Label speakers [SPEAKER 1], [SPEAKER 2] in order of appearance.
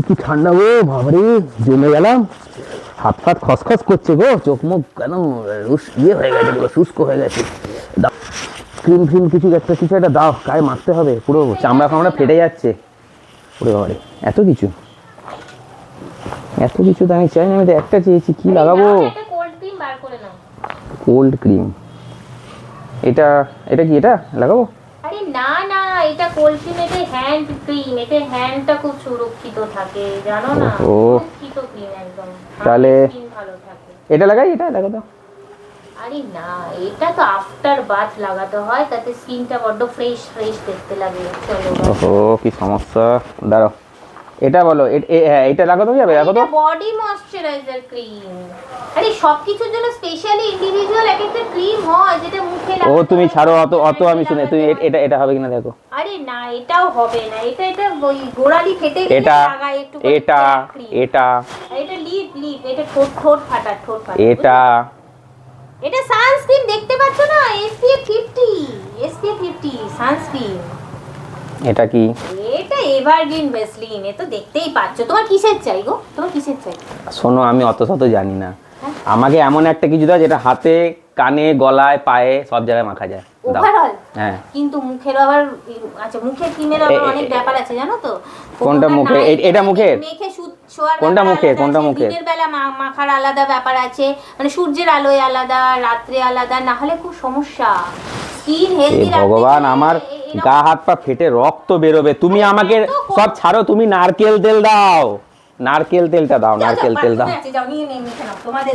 [SPEAKER 1] কি ঠান্ডা গো, বাবারে জমে গেলাম, হাত ফাত খসখস করছে গো, চোখ মুখ কেন ইয়ে হয়ে গেছে, পুরো শুষ্ক হয়ে গেছে। ক্রিম ফ্রিম কিছু একটা দাও, গায়ে মারতে হবে, পুরো চামড়া ফামড়া ফেটে যাচ্ছে। ওরে বাবারে, এত কিছু তো আমি চাই না, আমি তো একটা চেয়েছি, কি লাগাবো? কোল্ড ক্রিম, এটা কি এটা লাগাবো?
[SPEAKER 2] আরে না না, এটা কোল্ড ক্রিম, এটা হ্যান্ড ক্রিম, এটা হ্যান্ডটা খুব সুরক্ষিত থাকে জানো না, সুরক্ষিত ক্রিম একদম,
[SPEAKER 1] তাহলে
[SPEAKER 2] ভালো থাকে।
[SPEAKER 1] এটা লাগাই, এটা লাগাতো।
[SPEAKER 2] আরে না, এটা তো আফটার বাথ লাগাতে হয়, তাতে স্কিনটা বড্ড ফ্রেশ ফ্রেশ দেখতে লাগে। চলো,
[SPEAKER 1] ওহো কি সমস্যা, দাঁড়াও, এটা বলো, এটা লাগাতে যাবে, লাগাতো।
[SPEAKER 2] এটা বডি ময়শ্চারাইজার ক্রিম। আরে সবকিছুর জন্য স্পেশালি ইন্ডিভিজুয়াল এক একটা ক্রিম হয়, যেটা মুখে লাগাতে।
[SPEAKER 1] ও তুমি ছাড়ো, অত আমি শুনে, তুমি এটা হবে কিনা দেখো।
[SPEAKER 2] আরে না, এটাও হবে না, এটা ওই গোড়ালি ফেটে গেলে লাগাই একটু।
[SPEAKER 1] এটা
[SPEAKER 2] লিপ, এটা ঠোঁট ফাটা। এটা সানস্ক্রিন, দেখতে পাচ্ছ না, SPF 50 সানস্ক্রিন।
[SPEAKER 1] এটা কি?
[SPEAKER 2] এটা এভারগ্রিন ভ্যাসলিন, এ তো দেখতেই পাচ্ছ। তোমার কিসের চাই গো,
[SPEAKER 1] শোনো, আমি অত শত জানি না, আমাকে এমন একটা কিছু দাও যেটা হাতে, কানে, গলায়, পায়ে সব জায়গায় মাখা যায়।
[SPEAKER 2] ওভারঅল?
[SPEAKER 1] হ্যাঁ।
[SPEAKER 2] কিন্তু মুখের আবার, আচ্ছা মুখের ক্রিমের আবার অনেক ব্যাপার আছে জানো তো।
[SPEAKER 1] কোনটা মুখে? এটা মুখের?
[SPEAKER 2] মেখে শোয়ার
[SPEAKER 1] কোনটা মুখে?
[SPEAKER 2] দিনের বেলা মাখার আলাদা ব্যাপার আছে, মানে সূর্যের আলোয় আলাদা, রাত্রে আলাদা, না হলে খুব সমস্যা। স্কিন হেলদি রাখতে।
[SPEAKER 1] ভগবান, আমার গা হাত পা ফেটে রক্ত বেরোবে। তুমি আমাকে সব ছাড়ো, তুমি নারকেল তেল দাও, নারকেল তেলটা দাও, নারকেল তেল দাও।
[SPEAKER 2] যাও নিয়ে মেখে নাও তোমাদের।